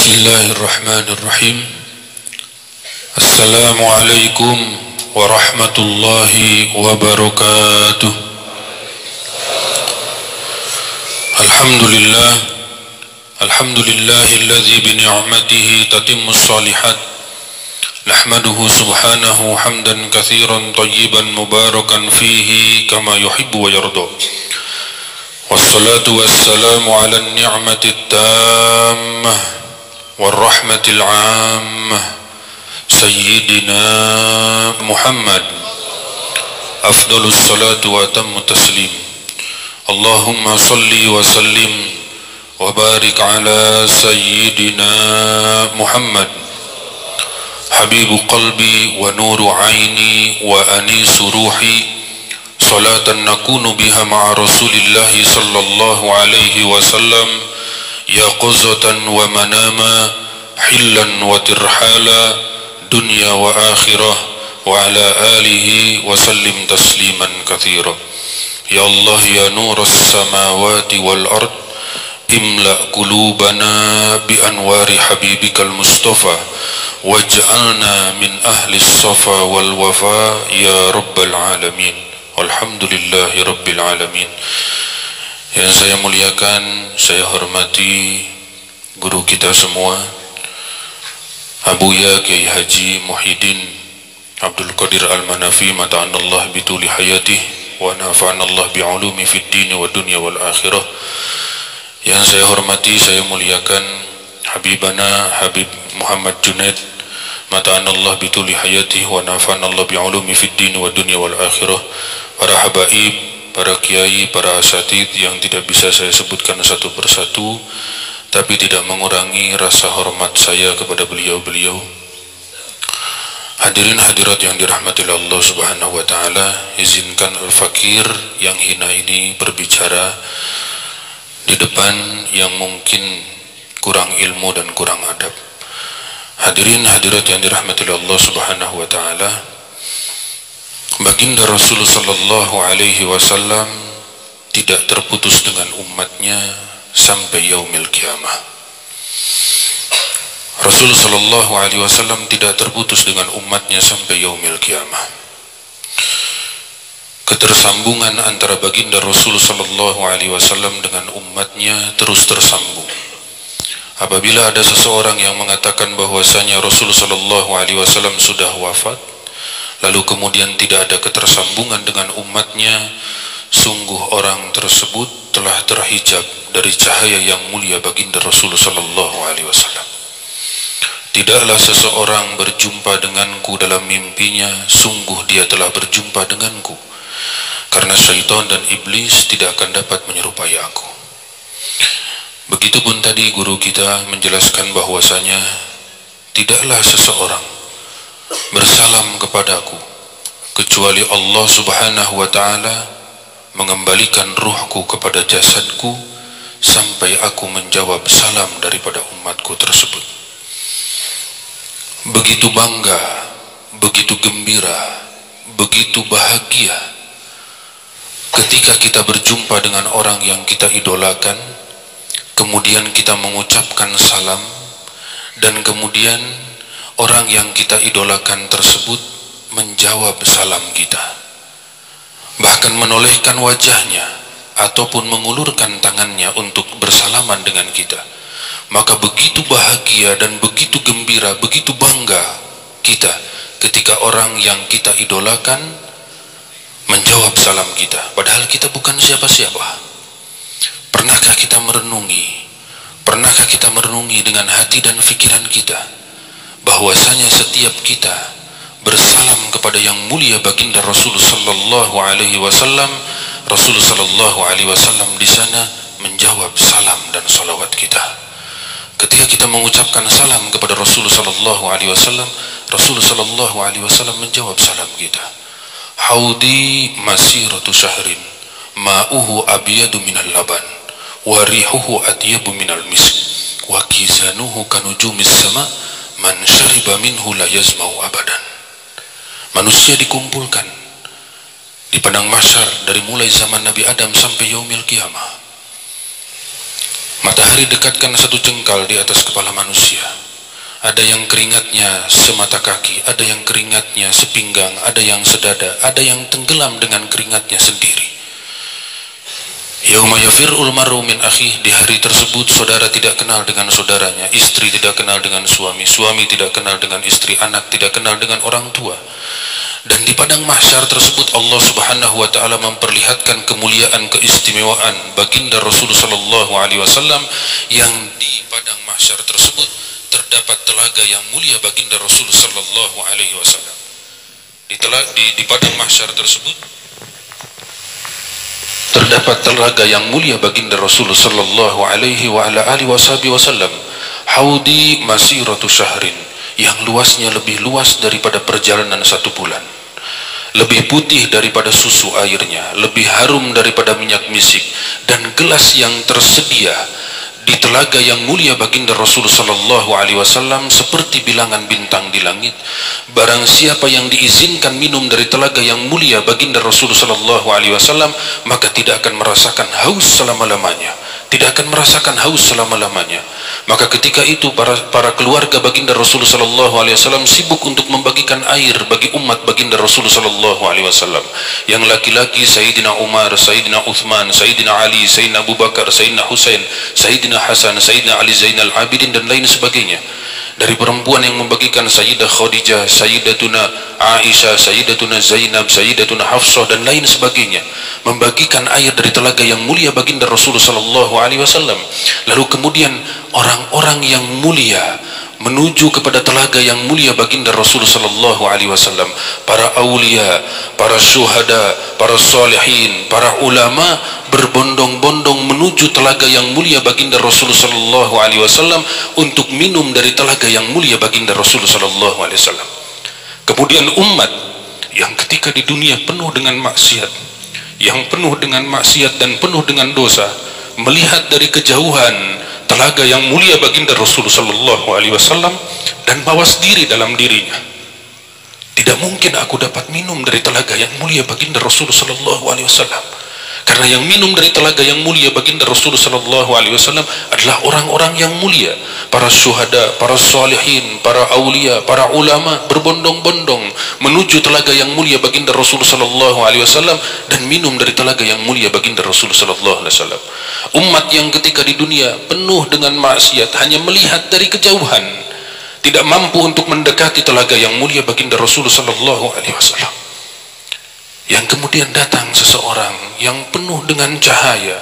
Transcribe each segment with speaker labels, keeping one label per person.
Speaker 1: Bismillahirrahmanirrahim. Assalamualaikum warahmatullahi wabarakatuh. Alhamdulillah, alhamdulillahilladzi bi ni'matihi tatimmus shalihat. Nahmaduhu subhanahu hamdan katsiran thayyiban mubarakan fihi kama yuhibbu wa yarda. Wassalatu wassalamu ala ni'matit tammah والرحمة العامة سيدنا محمد أفضل الصلاة وأتم التسليم اللهم صل وسلم وبارك على سيدنا محمد حبيب قلبي ونور عيني وأنيس روحي صلاة نكون بها مع رسول الله صلى الله عليه وسلم يقظة ومناما حلا وترحالا دنيا وآخرة وعلى آله وسلم تسليما كثيرا يا الله يا نور السماوات والأرض املأ قلوبنا بأنوار حبيبك المصطفى واجعلنا من أهل الصفا والوفاء يا رب العالمين والحمد لله رب العالمين. Yang saya muliakan, saya hormati guru kita semua, Abuya Kiai Haji Muhyiddin Abdul Qadir Al-Manafi, mata'anallah bituli hayatih wa nafa'anallah bi'ulumi fid dini wa dunya wal akhirah. Yang saya hormati, saya muliakan Habibana Habib Muhammad Junaid, mata'anallah bituli hayatih wa nafa'anallah bi'ulumi fid dini wa dunya wal akhirah. Para habaib, para kiai, para asatid yang tidak bisa saya sebutkan satu persatu, tapi tidak mengurangi rasa hormat saya kepada beliau-beliau. Hadirin hadirat yang dirahmati Allah Subhanahu wa taala, izinkan al-fakir yang hina ini berbicara di depan yang mungkin kurang ilmu dan kurang adab. Hadirin hadirat yang dirahmati Allah Subhanahu wa taala, Baginda Rasul sallallahu alaihi wasallam tidak terputus dengan umatnya sampai yaumil kiamah. Rasul sallallahu alaihi wasallam tidak terputus dengan umatnya sampai yaumil kiamah. Ketersambungan antara baginda Rasul sallallahu alaihi wasallam dengan umatnya terus tersambung. Apabila ada seseorang yang mengatakan bahwasanya Rasul sallallahu alaihi wasallam sudah wafat, lalu kemudian tidak ada ketersambungan dengan umatnya, sungguh orang tersebut telah terhijab dari cahaya yang mulia baginda Rasul sallallahu alaihi wasallam. Tidaklah seseorang berjumpa denganku dalam mimpinya, sungguh dia telah berjumpa denganku, karena syaitan dan iblis tidak akan dapat menyerupai aku. Begitupun tadi guru kita menjelaskan bahwasanya tidaklah seseorang bersalam kepadaku kecuali Allah Subhanahu wa ta'ala mengembalikan ruhku kepada jasadku sampai aku menjawab salam daripada umatku tersebut. Begitu bangga, begitu gembira, begitu bahagia ketika kita berjumpa dengan orang yang kita idolakan, kemudian kita mengucapkan salam, dan kemudian orang yang kita idolakan tersebut menjawab salam kita, bahkan menolehkan wajahnya ataupun mengulurkan tangannya untuk bersalaman dengan kita. Maka begitu bahagia dan begitu gembira, begitu bangga kita ketika orang yang kita idolakan menjawab salam kita, padahal kita bukan siapa-siapa. Pernahkah kita merenungi dengan hati dan pikiran kita bahwasanya setiap kita bersalam kepada yang mulia baginda Rasul sallallahu alaihi wasallam, Rasul sallallahu alaihi wasallam di sana menjawab salam dan salawat kita. Ketika kita mengucapkan salam kepada Rasul sallallahu alaihi wasallam, Rasul sallallahu alaihi wasallam menjawab salam kita. Haudi masiratu syahrin ma'uhu abyadu minal laban wa rihuhu atyabu minal misk wa kizanuhu kanujumis sama man syariba minhu la yazmau abadan. Manusia dikumpulkan di padang mahsyar dari mulai zaman Nabi Adam sampai yaumil kiamah. Matahari dekatkan satu jengkal di atas kepala manusia. Ada yang keringatnya semata kaki, ada yang keringatnya sepinggang, ada yang sedada, ada yang tenggelam dengan keringatnya sendiri. Yauma yafirul mar'u min akhih, di hari tersebut saudara tidak kenal dengan saudaranya, istri tidak kenal dengan suami, suami tidak kenal dengan istri, anak tidak kenal dengan orang tua. Dan di padang mahsyar tersebut Allah Subhanahu wa taala memperlihatkan kemuliaan, keistimewaan baginda Rasulullah sallallahu alaihi wasallam, yang di padang mahsyar tersebut terdapat telaga yang mulia baginda Rasulullah sallallahu alaihi wasallam. Di padang mahsyar tersebut terdapat telaga yang mulia baginda Rasulullah sallallahu alaihi wa ala alihi wasallam. Haudi masiratu syahrin, yang luasnya lebih luas daripada perjalanan 1 bulan, lebih putih daripada susu airnya, lebih harum daripada minyak misik, dan gelas yang tersedia di telaga yang mulia baginda Rasulullah sallallahu alaihi wasallam seperti bilangan bintang di langit. Barang siapa yang diizinkan minum dari telaga yang mulia baginda Rasulullah sallallahu alaihi wasallam, maka tidak akan merasakan haus selama-lamanya, tidak akan merasakan haus selama-lamanya. Maka ketika itu para keluarga baginda Rasulullah sallallahu alaihi wasallam sibuk untuk membagikan air bagi umat baginda Rasulullah sallallahu alaihi wasallam. Yang laki-laki Sayyidina Umar, Sayyidina Uthman, Sayyidina Ali, Sayyidina Abu Bakar, Sayyidina Husain, Sayyidina Hasan, Sayyidina Ali Zainal Abidin, dan lain sebagainya. Dari perempuan yang membagikan Sayyidah Khadijah, Sayyidatuna Aisyah, Sayyidatuna Zainab, Sayyidatuna Hafsah, dan lain sebagainya, membagikan air dari telaga yang mulia baginda Rasulullah sallallahu alaihi wasallam. Lalu kemudian orang-orang yang mulia menuju kepada telaga yang mulia baginda Rasulullah sallallahu alaihi wasallam. Para aulia, para syuhada, para salihin, para ulama berbondong-bondong menuju telaga yang mulia baginda Rasulullah sallallahu alaihi wasallam untuk minum dari telaga yang mulia baginda Rasulullah sallallahu alaihi wasallam. Kemudian umat yang ketika di dunia penuh dengan maksiat, yang penuh dengan maksiat dan penuh dengan dosa, melihat dari kejauhan telaga yang mulia baginda Rasulullah sallallahu alaihi wasallam dan mawas diri dalam dirinya, tidak mungkin aku dapat minum dari telaga yang mulia baginda Rasulullah sallallahu alaihi wasallam, karena yang minum dari telaga yang mulia baginda Rasulullah sallallahu alaihi wasallam adalah orang-orang yang mulia, para syuhada, para salihin, para aulia, para ulama berbondong-bondong menuju telaga yang mulia baginda Rasulullah sallallahu alaihi wasallam dan minum dari telaga yang mulia baginda Rasulullah sallallahu alaihi wasallam. Umat yang ketika di dunia penuh dengan maksiat hanya melihat dari kejauhan, tidak mampu untuk mendekati telaga yang mulia baginda Rasulullah sallallahu alaihi wasallam. Yang kemudian datang seseorang yang penuh dengan cahaya,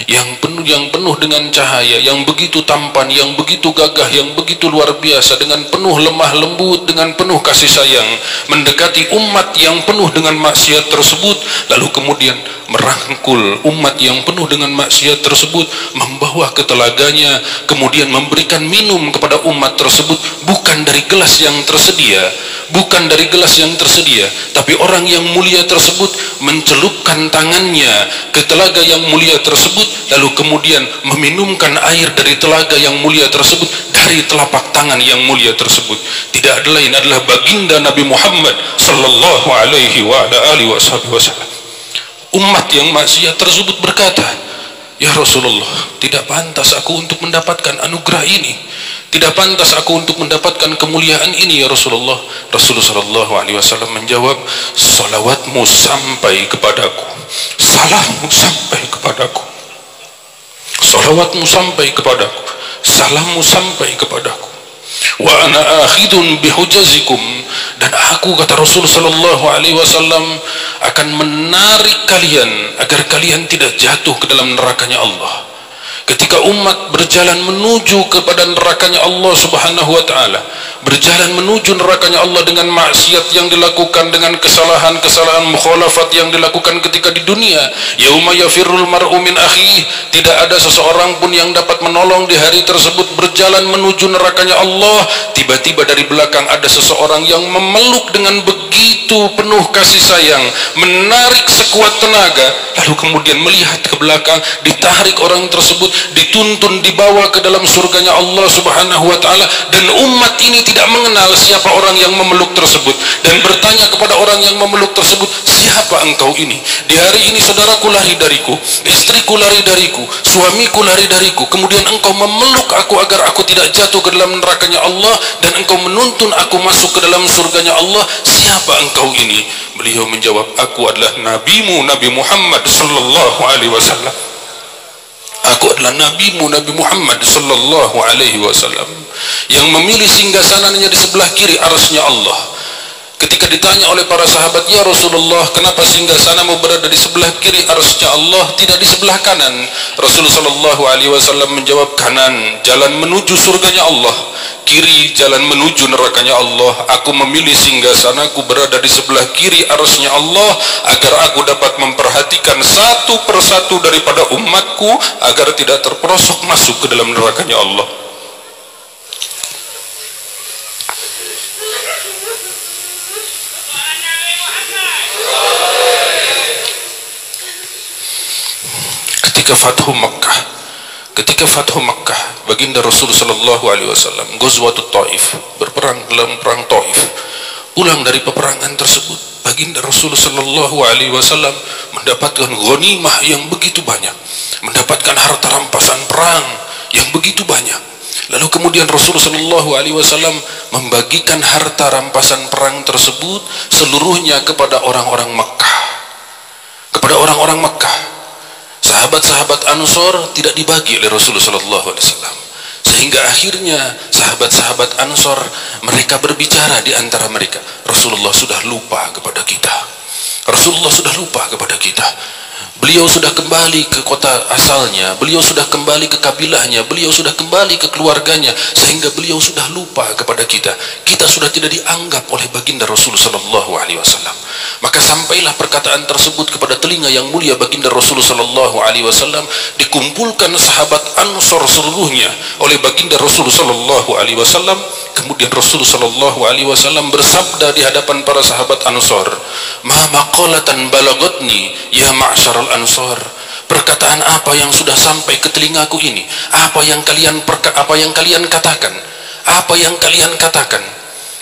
Speaker 1: yang penuh dengan cahaya, yang begitu tampan, yang begitu gagah, yang begitu luar biasa, dengan penuh lemah lembut, dengan penuh kasih sayang, mendekati umat yang penuh dengan maksiat tersebut, lalu kemudian merangkul umat yang penuh dengan maksiat tersebut, membawa ke telaganya, kemudian memberikan minum kepada umat tersebut, bukan dari gelas yang tersedia, bukan dari gelas yang tersedia, tapi orang yang mulia tersebut mencelupkan tangannya ke telaga yang mulia tersebut, lalu kemudian meminumkan air dari telaga yang mulia tersebut dari telapak tangan yang mulia tersebut. Tidak ada lain adalah baginda Nabi Muhammad sallallahu alaihi wa ala alihi wasallam. Umat yang maksiat tersebut berkata, "Ya Rasulullah, tidak pantas aku untuk mendapatkan anugerah ini, tidak pantas aku untuk mendapatkan kemuliaan ini ya Rasulullah." Rasulullah sallallahu alaihi wasallam menjawab, "Salawatmu sampai kepadaku, salammu sampai kepadaku, salawatmu sampai kepadaku, salammu sampai kepadaku. Wa ana akhidun bihujazikum, dan aku," kata Rasul sallallahu alaihi wasallam, "akan menarik kalian agar kalian tidak jatuh ke dalam nerakanya Allah." Ketika umat berjalan menuju kepada nerakanya Allah Subhanahu wa taala, berjalan menuju nerakanya Allah dengan maksiat yang dilakukan, dengan kesalahan-kesalahan mukhalafat yang dilakukan ketika di dunia, yauma yafirrul mar'u min akhihi, tidak ada seseorang pun yang dapat menolong di hari tersebut. Berjalan menuju nerakanya Allah, tiba-tiba dari belakang ada seseorang yang memeluk dengan begitu penuh kasih sayang, menarik sekuat tenaga, lalu kemudian melihat ke belakang, ditarik orang tersebut, dituntun, dibawa ke dalam surganya Allah Subhanahu wa ta'ala. Dan umat ini tidak mengenal siapa orang yang memeluk tersebut, dan bertanya kepada orang yang memeluk tersebut, siapa engkau ini? Di hari ini saudaraku lari dariku, istriku lari dariku, suamiku lari dariku, kemudian engkau memeluk aku agar aku tidak jatuh ke dalam nerakanya Allah, dan engkau menuntun aku masuk ke dalam surganya Allah. Siapa engkau ini? Beliau menjawab, aku adalah nabimu Nabi Muhammad sallallahu alaihi wasallam. Aku adalah nabimu Nabi Muhammad sallallahu alaihi wasallam yang memilih singgasananya di sebelah kiri arsy-Nya Allah. Ketika ditanya oleh para sahabat, ya Rasulullah, kenapa singgasanamu berada di sebelah kiri arsy-Nya Allah, tidak di sebelah kanan? Rasulullah sallallahu alaihi wasallam menjawab, kanan jalan menuju surganya Allah, kiri jalan menuju nerakanya Allah. Aku memilih singgasanaku berada di sebelah kiri arsy-Nya Allah agar aku dapat memperhatikan satu persatu daripada umatku agar tidak terperosok masuk ke dalam nerakanya Allah. Ketika Fathu Makkah, baginda Rasul sallallahu alaihi wasallam Ghazwatut Taif, berperang dalam perang Taif. Pulang dari peperangan tersebut, baginda Rasul sallallahu alaihi wasallam mendapatkan ghanimah yang begitu banyak, mendapatkan harta rampasan perang yang begitu banyak. Lalu kemudian Rasul sallallahu alaihi wasallam membagikan harta rampasan perang tersebut seluruhnya kepada orang-orang Makkah. Kepada orang-orang Makkah. Sahabat-sahabat Ansor tidak dibagi oleh Rasulullah SAW, sehingga akhirnya sahabat-sahabat Ansor mereka berbicara di antara mereka, Rasulullah sudah lupa kepada kita, Rasulullah sudah lupa kepada kita. Beliau sudah kembali ke kota asalnya, beliau sudah kembali ke kabilahnya, beliau sudah kembali ke keluarganya, sehingga beliau sudah lupa kepada kita. Kita sudah tidak dianggap oleh baginda Rasul sallallahu alaihi wasallam. Maka sampailah perkataan tersebut kepada telinga yang mulia baginda Rasul sallallahu alaihi wasallam, dikumpulkan sahabat Ansor seluruhnya oleh baginda Rasul sallallahu alaihi wasallam. Kemudian Rasul sallallahu alaihi wasallam bersabda di hadapan para sahabat Ansor, "Ma maqalatan balaghatni ya ma'syaral Ansor." Perkataan apa yang sudah sampai ke telingaku ini? Apa yang kalian katakan? Apa yang kalian katakan?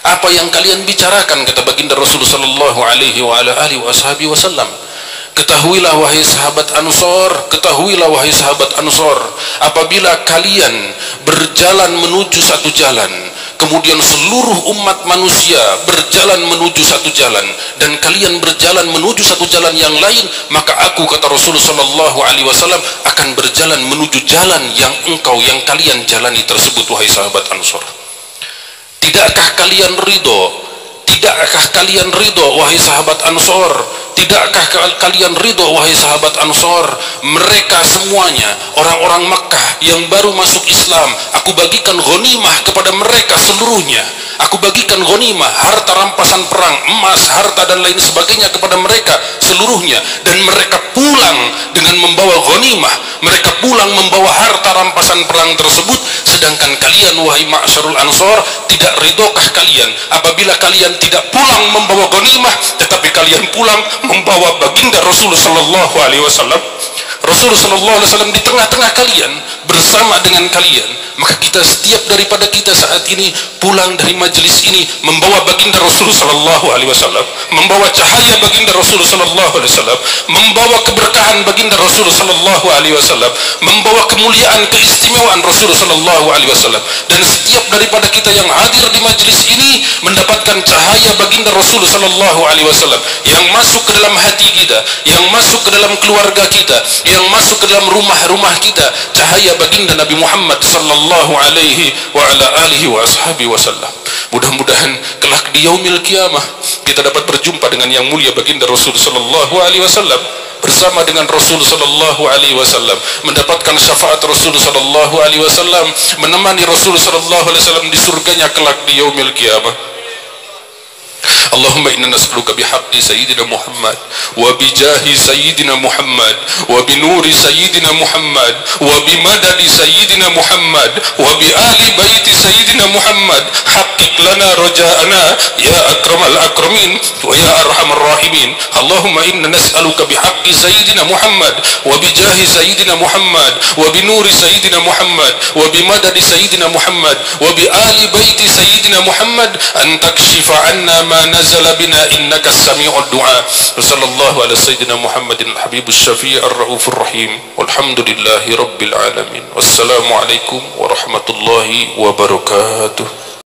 Speaker 1: Apa yang kalian bicarakan? Kata baginda Rasul sallallahu alaihi wasallam. Ketahuilah wahai sahabat Ansor, ketahuilah wahai sahabat Ansor, apabila kalian berjalan menuju satu jalan, kemudian seluruh umat manusia berjalan menuju satu jalan, dan kalian berjalan menuju satu jalan yang lain, maka aku, kata Rasulullah sallallahu alaihi wasallam, akan berjalan menuju jalan yang kalian jalani tersebut, wahai sahabat Ansor. Tidakkah kalian ridho? Tidakkah kalian ridho, wahai sahabat Ansor? Tidakkah kalian ridho, wahai sahabat Ansor? Mereka semuanya orang-orang Makkah yang baru masuk Islam, aku bagikan ghanimah kepada mereka seluruhnya. Aku bagikan ghanimah, harta rampasan perang, emas, harta dan lain sebagainya kepada mereka seluruhnya, dan mereka pulang dengan membawa ghanimah. Mereka pulang membawa harta rampasan perang tersebut. Sedangkan kalian, wahai ma'syarul Ansor, tidak ridhokah kalian apabila kalian tidak pulang membawa ghanimah, tetapi kalian pulang membawa baginda Rasulullah sallallahu alaihi wasallam? Rasulullah sallallahu alaihi wasallam di tengah-tengah kalian, bersama dengan kalian. Maka kita, setiap daripada kita saat ini pulang dari majelis ini membawa baginda Rasulullah sallallahu alaihi wasallam, membawa cahaya baginda Rasulullah sallallahu alaihi wasallam, membawa keberkahan baginda Rasulullah sallallahu alaihi wasallam, membawa kemuliaan, keistimewaan Rasulullah sallallahu alaihi wasallam. Dan setiap daripada kita yang hadir di majelis ini mendapatkan cahaya baginda Rasulullah sallallahu alaihi wasallam yang masuk ke dalam hati kita, yang masuk ke dalam keluarga kita, yang masuk ke dalam rumah-rumah kita, cahaya baginda Nabi Muhammad sallallahu alaihi wa ala alihi wa ashabi wasallam. Mudah-mudahan kelak di yaumil kiamah kita dapat berjumpa dengan yang mulia baginda Rasul sallallahu alaihi wasallam, bersama dengan Rasul sallallahu alaihi wasallam, mendapatkan syafaat Rasul sallallahu alaihi wasallam, menemani Rasul sallallahu alaihi wasallam di surganya kelak di yaumil kiamah. Allahumma inna nas'aluka bihaqqi sayyidina Muhammad wa bijahi sayyidina Muhammad wa binuri sayyidina Muhammad wa bimadadi sayyidina Muhammad wa bi ahli baiti sayyidina Muhammad lana raja'ana ya akramal akramin wa ya arhamar rahimin. Allahumma inna nas'aluka bihaqqi sayyidina Muhammad wa bijahi sayyidina Muhammad wa binuri sayyidina Muhammad wa bimadadi sayyidina Muhammad wa bi ali baiti sayyidina Muhammad an takshifa anna ma nazala bina innaka as-sami'ud du'a. Sallallahu ala sayyidina Muhammadin al-habibus syafi' ar-raufur rahim. Walhamdulillahi rabbil alamin. Wassalamu alaikum warahmatullahi wabarakatuh.